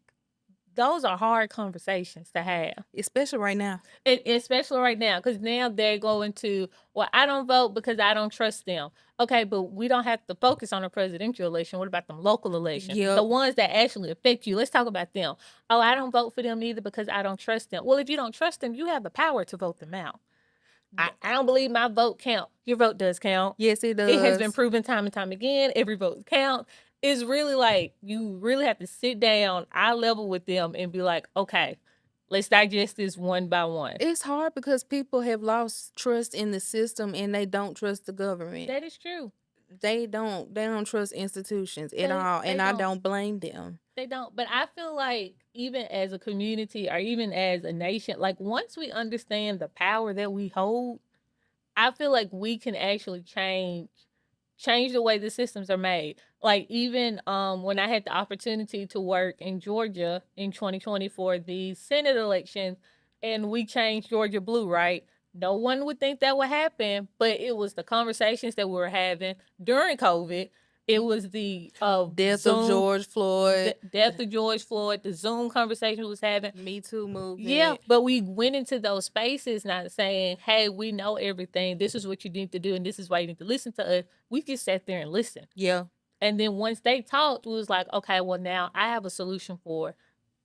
those are hard conversations to have. Especially right now. Especially right now, because now they're going to, well, I don't vote because I don't trust them. Okay, but we don't have to focus on a presidential election. What about them local elections? Yep. The ones that actually affect you. Let's talk about them. Oh, I don't vote for them either because I don't trust them. Well, if you don't trust them, you have the power to vote them out. I don't believe my vote counts. Your vote does count. Yes, it does. It has been proven time and time again. Every vote counts. It's really like you really have to sit down, eye level with them and be like, okay, let's digest this one by one. It's hard because people have lost trust in the system and they don't trust the government. That is true. They don't trust institutions at all, and I don't blame them. They don't. But I feel like even as a community or even as a nation, like once we understand the power that we hold, I feel like we can actually change the way the systems are made. Like even when I had the opportunity to work in Georgia in 2020 for the Senate election, and we changed Georgia blue, right? No one would think that would happen, but it was the conversations that we were having during COVID. It was the death of George Floyd. Death of George Floyd. The Zoom conversation was having. Me Too movement. Yeah, but we went into those spaces not saying, hey, we know everything. This is what you need to do, and this is why you need to listen to us. We just sat there and listened. Yeah. And then once they talked, we was like, okay, well, now I have a solution for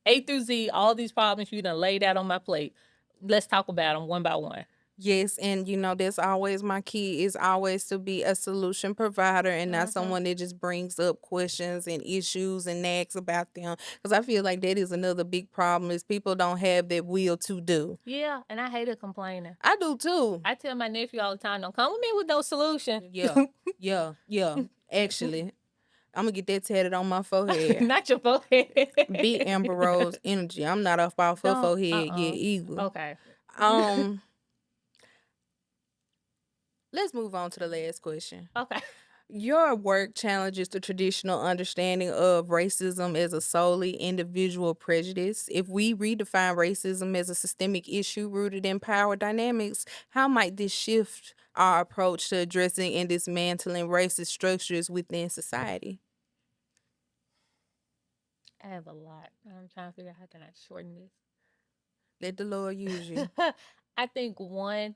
A through Z, all these problems you done laid out on my plate. Let's talk about them one by one. Yes, and that's always my key, is always to be a solution provider and not someone that just brings up questions and issues and nags about them. Because I feel like that is another big problem, is people don't have that will to do. Yeah, and I hate complaining. I do too. I tell my nephew all the time, don't come with me with no solution. Yeah. Actually, I'm going to get that tatted on my forehead. Not your forehead. Big Amber Rose energy. I'm not off her forehead yet either. Okay. Let's move on to the last question. Okay. Your work challenges the traditional understanding of racism as a solely individual prejudice. If we redefine racism as a systemic issue rooted in power dynamics, how might this shift our approach to addressing and dismantling racist structures within society? I have a lot. I'm trying to figure out how can I shorten this. Let the Lord use you. I think one,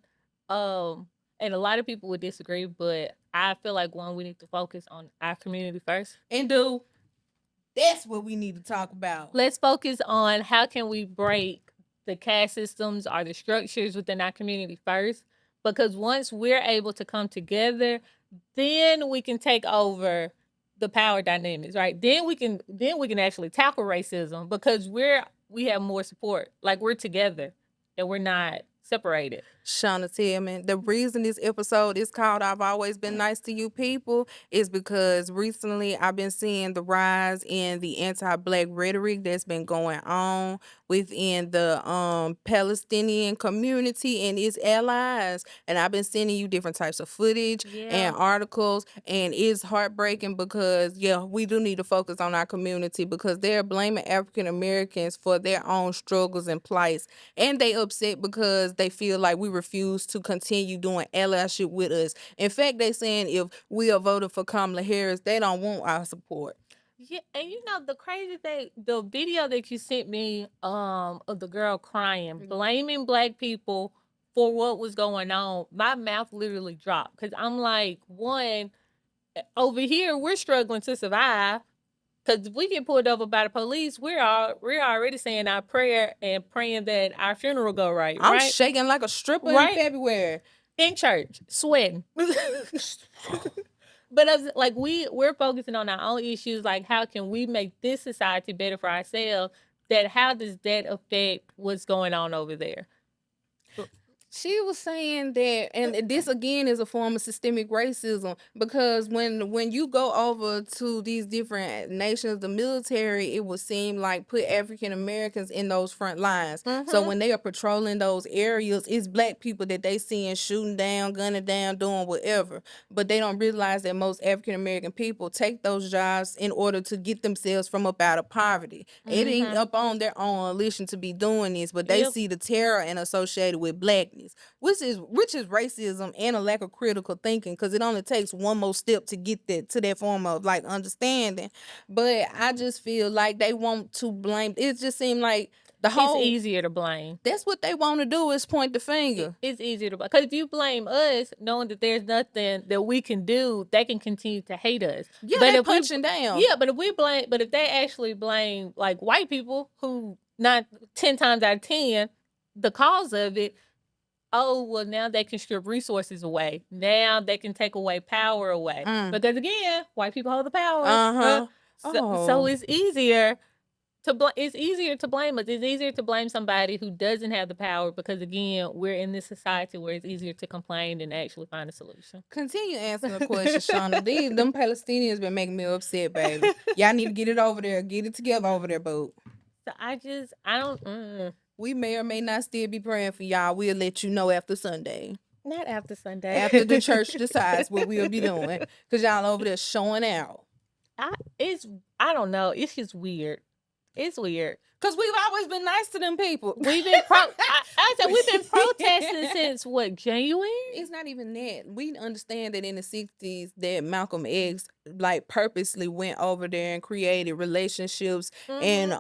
and a lot of people would disagree, but I feel like one, we need to focus on our community first. And that's what we need to talk about. Let's focus on how can we break the caste systems or the structures within our community first. Because once we're able to come together, then we can take over the power dynamics, right? Then we can actually tackle racism because we have more support. Like we're together and we're not separated. Shonna Tillman. The reason this episode is called I've Always Been Nice to You People is because recently I've been seeing the rise in the anti-Black rhetoric that's been going on within the Palestinian community and its allies. And I've been sending you different types of footage and articles, and it's heartbreaking because, yeah, we do need to focus on our community because they're blaming African Americans for their own struggles and plights. And they upset because they feel like we refuse to continue doing allyship with us. In fact, they saying if we are voted for Kamala Harris, they don't want our support. Yeah, and the crazy thing, the video that you sent me of the girl crying, blaming Black people for what was going on, my mouth literally dropped because I'm like, one, over here we're struggling to survive. Because if we get pulled over by the police, we're already saying our prayer and praying that our funeral go right. I'm shaking like a stripper in February. In church, sweating. But like we're focusing on our own issues, like how can we make this society better for ourselves? How does that affect what's going on over there? She was saying that, and this again is a form of systemic racism because when you go over to these different nations, the military, it would seem like put African Americans in those front lines. So when they are patrolling those areas, it's Black people that they seeing shooting down, gunning down, doing whatever. But they don't realize that most African American people take those jobs in order to get themselves from up out of poverty. It ain't up on their own volition to be doing this, but they see the terror and associated with Blackness. Which is racism and a lack of critical thinking because it only takes one more step to get to that form of like understanding. But I just feel like they want to blame. It just seems like it's easier to blame. That's what they want to do is point the finger. It's easier to blame because if you blame us, knowing that there's nothing that we can do, they can continue to hate us. Yeah, but they're punching down. Yeah, but if they actually blame like white people who not 10 times out of 10 the cause of it. Oh, well, now they can strip resources away. Now they can take away power away. Because, again, white people hold the power. So it's easier to blame us. It's easier to blame somebody who doesn't have the power because, again, we're in this society where it's easier to complain than actually find a solution. Continue answering the question, Shonna. Them Palestinians been making me upset, baby. Y'all need to get it over there. Get it together over there, boo. So I don't... We may or may not still be praying for y'all. We'll let you know after Sunday. Not after Sunday. After the church decides what we'll be doing. Because y'all over there showing out. I don't know. It's just weird. It's weird. Because we've always been nice to them people. We've been we've been protesting since what, January? It's not even that. We understand that in the 60s that Malcolm X like purposely went over there and created relationships and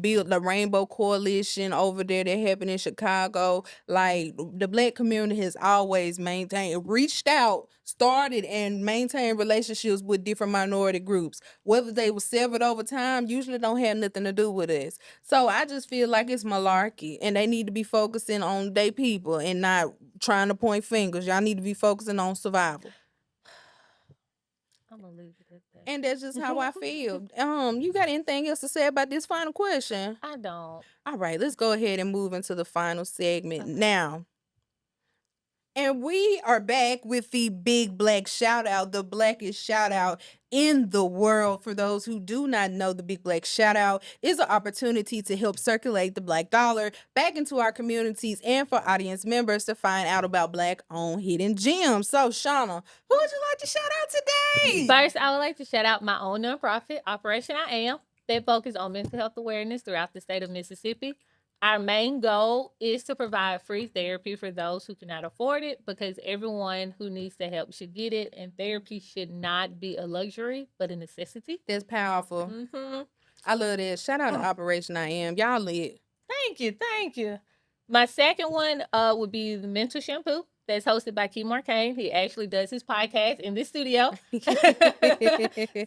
built the Rainbow Coalition over there that happened in Chicago. Like the Black community has always reached out, started and maintained relationships with different minority groups. Whether they were severed over time usually don't have nothing to do with us. So I just feel like it's malarkey and they need to be focusing on their people and not trying to point fingers. Y'all need to be focusing on survival. I'm gonna leave it at that. And that's just how I feel. You got anything else to say about this final question? I don't. All right, let's go ahead and move into the final segment now. And we are back with the big Black shout out, the blackest shout out in the world. For those who do not know, the big Black shout out is an opportunity to help circulate the Black dollar back into our communities and for audience members to find out about Black owned hidden gems. So, Shonna, who would you like to shout out today? First, I would like to shout out my own nonprofit, Operation I Am, that focuses on mental health awareness throughout the state of Mississippi. Our main goal is to provide free therapy for those who cannot afford it because everyone who needs the help should get it, and therapy should not be a luxury but a necessity. That's powerful. I love that. Shout out to Operation I Am. Y'all lit. Thank you. My second one would be the Mental Shampoo that's hosted by Key Marcane. He actually does his podcast in this studio.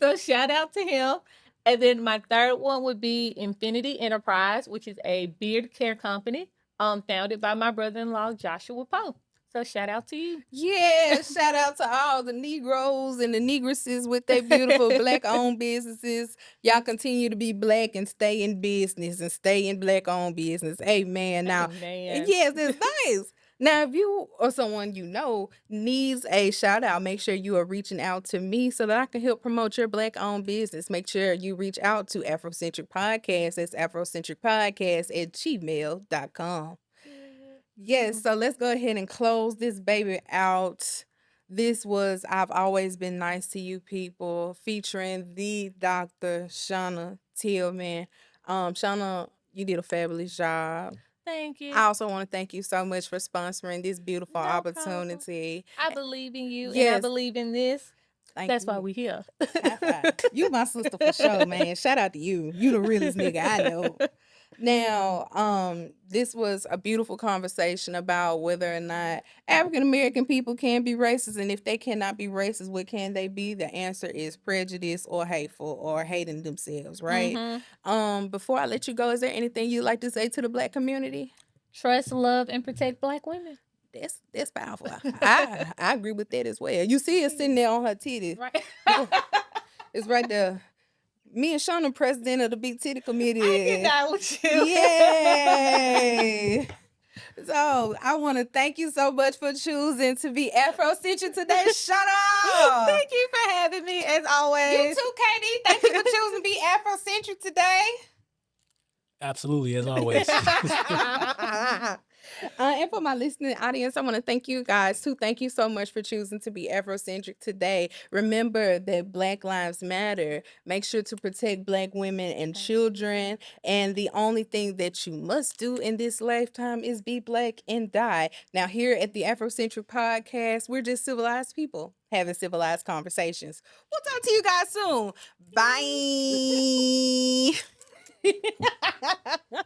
So shout out to him. And then my third one would be Infinity Enterprise, which is a beard care company founded by my brother-in-law, Joshua Poe. So shout out to you. Yeah, shout out to all the Negroes and the Negresses with their beautiful Black-owned businesses. Y'all continue to be Black and stay in business and stay in Black-owned business. Amen. Now, Amen. yes, it's nice. Now, if you or someone you know needs a shout out, make sure you are reaching out to me so that I can help promote your Black owned business. Make sure you reach out to Afrocentric Podcast. That's Afrocentric Podcast at gmail.com. Yes, so let's go ahead and close this baby out. This was I've Always Been Nice to You People, featuring the Dr. Shonna Tillman. Shonna, you did a fabulous job. Thank you. I also want to thank you so much for sponsoring this beautiful No problem. opportunity. I believe in you and I Yes. believe in this. Thank That's you. why we here. High five. You my sister for sure, man. Shout out to you. You the realest nigga I know. Now, this was a beautiful conversation about whether or not African American people can be racist, and if they cannot be racist, what can they be? The answer is prejudice or hateful or hating themselves, right? Before I let you go, is there anything you'd like to say to the Black community? Trust, love, and protect Black women. That's powerful. I agree with that as well. You see it sitting there on her titties. Right. It's right there. Me and Shonna, president of the Big Titty Committee. I get down with you. Yay! So I want to thank you so much for choosing to be Afrocentric today, Shonna. Thank you for having me, as always. You too, Katie. Thank you for choosing to be Afrocentric today. Absolutely, as always. And for my listening audience, I want to thank you guys too. Thank you so much for choosing to be Afrocentric today. Remember that Black Lives Matter. Make sure to protect Black women and children. And the only thing that you must do in this lifetime is be Black and die. Now, here at the Afrocentric Podcast, we're just civilized people having civilized conversations. We'll talk to you guys soon. Bye.